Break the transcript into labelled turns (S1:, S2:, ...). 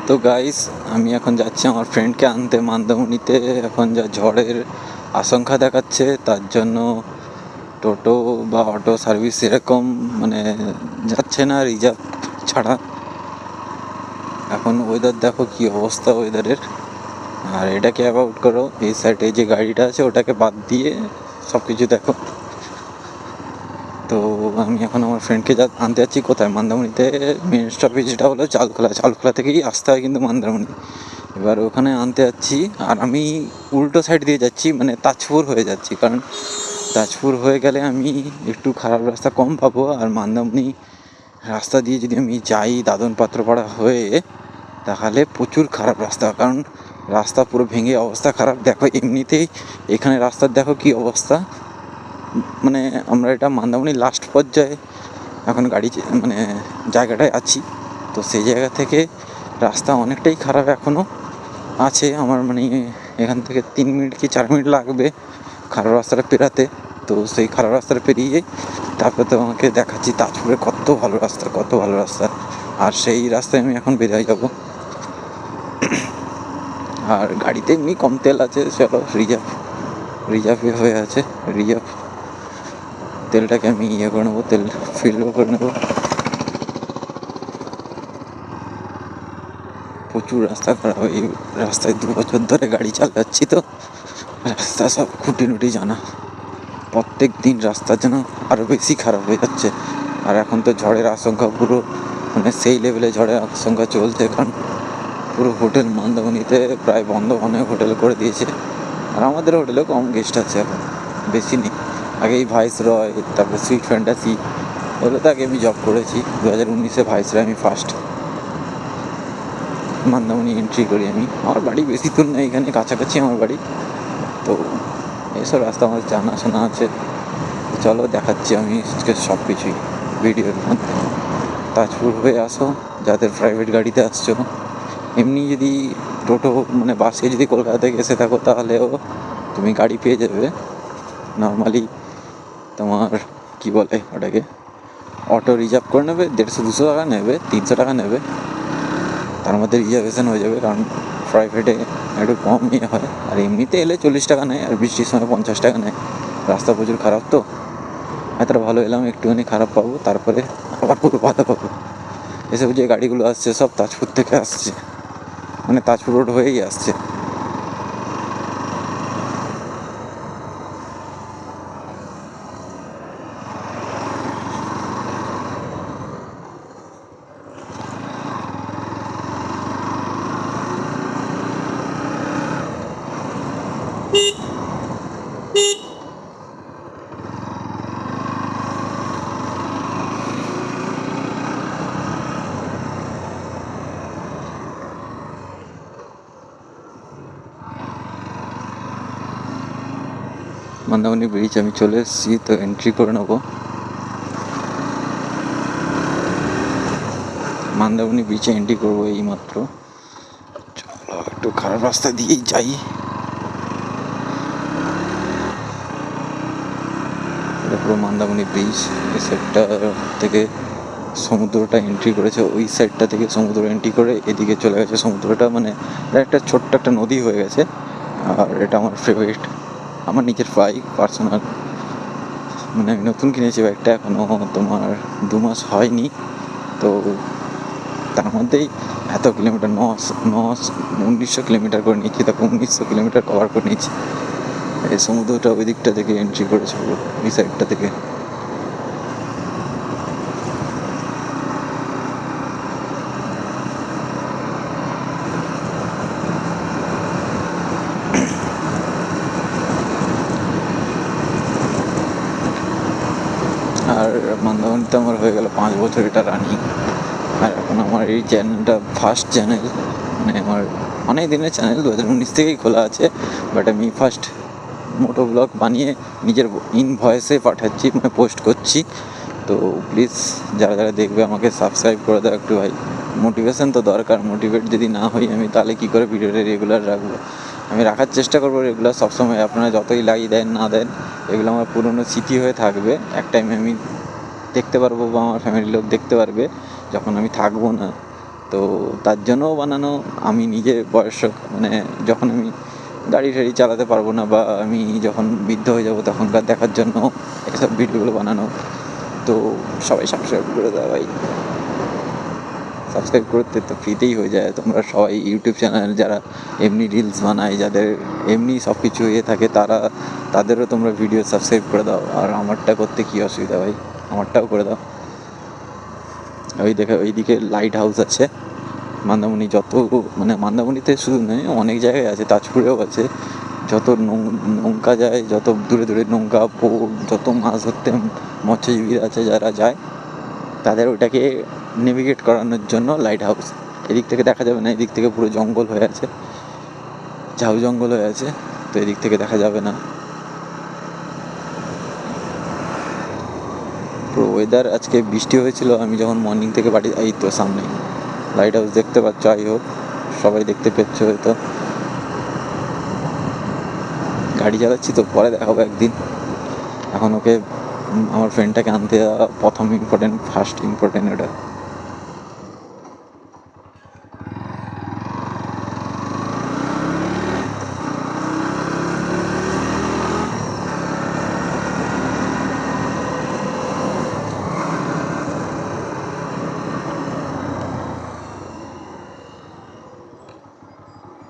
S1: তো গাইস, আমি এখন যাচ্ছি আমার ফ্রেন্ডকে আনতে মন্দারমণিতে। এখন যা ঝড়ের আশঙ্কা দেখাচ্ছে, তার জন্য টোটো বা অটো সার্ভিস এরকম মানে যাচ্ছে না রিজার্ভ ছাড়া। এখন ওয়েদার দেখো কি অবস্থা ওয়েদারের। আর এটাকে অ্যাভয়েড করো, এই সাইডে যে গাড়িটা আছে ওটাকে বাদ দিয়ে সব কিছু দেখো। তো আমি এখন আমার ফ্রেন্ডকে আনতে যাচ্ছি কোথায়, মন্দারমণিতে। মেন স্টপেজটা হলো চালখোলা থেকেই আসতে হয় কিন্তু মন্দারমণি। এবার ওখানে আনতে যাচ্ছি, আর আমি উল্টো সাইড দিয়ে যাচ্ছি, মানে তাজপুর হয়ে যাচ্ছি, কারণ তাজপুর হয়ে গেলে আমি একটু খারাপ রাস্তা কম পাবো। আর মন্দারমণি রাস্তা দিয়ে যদি আমি যাই দাদন পাত্রপাড়া হয়ে, তাহলে প্রচুর খারাপ রাস্তা, কারণ রাস্তা পুরো ভেঙে অবস্থা খারাপ। দেখো এমনিতেই এখানে রাস্তার দেখো কি অবস্থা। মানে আমরা এটা মন্দারমণির লাস্ট পর্যায়ে এখন মানে জায়গাটায় আছি। তো সেই জায়গা থেকে রাস্তা অনেকটাই খারাপ এখনও আছে। আমার মানে এখান থেকে 3 মিনিট কি 4 মিনিট লাগবে খারাপ রাস্তাটা পেরাতে। তো সেই খারাপ রাস্তাটা পেরিয়ে তারপরে তো আমাকে দেখাচ্ছি তাজপুরে কত ভালো রাস্তা। আর সেই রাস্তায় আমি এখন বেরিয়ে যাব। আর গাড়িতে এমনি কম তেল আছে, চলো রিজার্ভ হয়ে আছে। রিজার্ভ তেলটাকে আমি করে নেবো, তেল ফিলও করে নেবো। প্রচুর রাস্তা খারাপ, এই রাস্তায় 2 বছর ধরে গাড়ি চালাচ্ছি, তো রাস্তা সব খুঁটিনুটি জানা। প্রত্যেক দিন রাস্তা যেন আরও বেশি খারাপ হয়ে যাচ্ছে। আর এখন তো ঝড়ের আশঙ্কা পুরো, মানে সেই লেভেলে ঝড়ের আশঙ্কা চলছে, কারণ পুরো হোটেল মন্দারমণিতে প্রায় বন্ধ, অনেক হোটেল করে দিয়েছে। আর আমাদের হোটেলেও কম গেস্ট আছে, এখন বেশি নেই। আগেই ভাইসরয়, তারপরে সুইট ফ্যান্টাসি, ওগুলো তো আগে আমি জব করেছি। 2019-এ ভাইসরয় আমি ফার্স্ট মন্দারমণি এন্ট্রি করি। আমার বাড়ি বেশি দূর না, এখানে কাছাকাছি আমার বাড়ি। তো এইসব রাস্তা আমার জানাশোনা আছে। চলো দেখাচ্ছি আমি সব কিছুই ভিডিওর মধ্যে। তাজপুর হয়ে আসো যাদের প্রাইভেট গাড়িতে আসছো। এমনি যদি টোটো মানে বাসে যদি কলকাতা থেকে এসে থাকো, তাহলেও তুমি গাড়ি পেয়ে যাবে। নর্মালি তোমার কি বলে ওটাকে, অটো রিজার্ভ করে নেবে, 150-200 টাকা নেবে, 300 টাকা নেবে। তার মধ্যে রিজার্ভেশন হয়ে যাবে, কারণ প্রাইভেটে একটু কম হয়। আর এমনিতে এলে 40 টাকা নেয়, আর বৃষ্টির সময় 50 টাকা নেয়। রাস্তা প্রচুর খারাপ, তো এতটা ভালো এলাম, একটুখানি খারাপ পাবো, তারপরে আবার পুরো বাধা পাবো। এসব যে গাড়িগুলো আসছে সব তাজপুর থেকে আসছে, মানে তাজপুর রোড হয়েই আসছে। মন্দারমণি ব্রিজ আমি চলে এসেছি, তো এন্ট্রি করে নেবো। মন্দারমণি ব্রিজে এন্ট্রি করবো এই মাত্র। চলো একটু খারাপ রাস্তা দিয়েই যাই। এটা পুরো মন্দারমণি ব্রিজ। এই সাইডটা থেকে সমুদ্রটা এন্ট্রি করেছে, ওই সাইডটা থেকে সমুদ্র এন্ট্রি করে এদিকে চলে গেছে সমুদ্রটা, মানে একটা ছোট্ট একটা নদী হয়ে গেছে। আর এটা আমার ফেভারিট, আমার নিজের বাইক পার্সোনাল। মানে আমি নতুন কিনেছি বাইকটা, এখনও তোমার 2 মাস হয়নি। তো তার মধ্যেই এত কিলোমিটার, 1900 কিলোমিটার করে নিয়েছি, তখন 1900 কিলোমিটার কভার করে নিয়েছি। এই সমুদ্রটা ওই দিকটা থেকে এন্ট্রি করেছে, ওই সাইডটা থেকে। আর মন্দারমণিতে আমার হয়ে গেল 5 বছর এটা রানিং। আর এখন আমার এই চ্যানেলটা ফার্স্ট চ্যানেল, মানে আমার অনেক দিনের চ্যানেল, 2019 থেকেই খোলা আছে। বাট আমি ফার্স্ট মোটো ব্লগ বানিয়ে নিজের ভয়েসে পাঠাচ্ছি, মানে পোস্ট করছি। তো প্লিজ যারা যারা দেখবে আমাকে সাবস্ক্রাইব করে দাও একটু ভাই। মোটিভেশন তো দরকার, মোটিভেট যদি না হই আমি, তাহলে কী করে ভিডিওটা রেগুলার রাখবো। আমি রাখার চেষ্টা করবো রেগুলার সবসময়। আপনারা যতই লাগিয়ে দেন না দেন, এগুলো আমার পুরনো স্মৃতি হয়ে থাকবে। এক টাইমে আমি দেখতে পারবো, বা আমার ফ্যামিলির লোক দেখতে পারবে যখন আমি থাকবো না। তো তার জন্যও বানানো। আমি নিজে বয়স মানে যখন আমি গাড়ি টাড়ি চালাতে পারবো না বা আমি যখন বৃদ্ধ হয়ে যাবো তখনকার দেখার জন্য এসব ভিডিওগুলো বানানো। তো সবাই সাবস্ক্রাইব করে দাও ভাই। সাবস্ক্রাইব করতে তো ফ্রিতেই হয়ে যায়। তোমরা সবাই ইউটিউব চ্যানেল যারা এমনি রিলস বানায়, যাদের এমনি সব কিছু ইয়ে থাকে, তাদেরও তোমরা ভিডিও সাবস্ক্রাইব করে দাও। আর আমারটা করতে কী অসুবিধা ভাই, আমারটাও করে দাও। ওইদিকে লাইট হাউস আছে মন্দারমণি, যত মানে মন্দারমণিতে শুধু নয়, অনেক জায়গায় আছে, তাজপুরেও আছে। যত নৌকা যায়, যত দূরে দূরে নৌকা, বোট, যত মাছ ধরতে মৎস্যজীবীরা আছে যারা যায়, তাদের ওটাকে নেভিগেট করানোর জন্য লাইট হাউস। এদিক থেকে দেখা যাবে না, এদিক থেকে পুরো জঙ্গল হয়ে আছে, ঝাউ জঙ্গল হয়ে আছে, তো এদিক থেকে দেখা যাবে না। পুরো ওয়েদার, আজকে বৃষ্টি হয়েছিল আমি যখন মর্নিং থেকে বাড়ি, এই তো সামনে লাইট হাউস দেখতে পাচ্ছ, আই হোপ সবাই দেখতে পেয়েছো হয়তো। গাড়ি চালাচ্ছি তো, পরে দেখাবো একদিন। এখন ওকে, আমার ফ্রেন্ডটাকে আনতে যাওয়া প্রথম ইম্পর্টেন্ট, ফার্স্ট ইম্পর্টেন্ট এটা।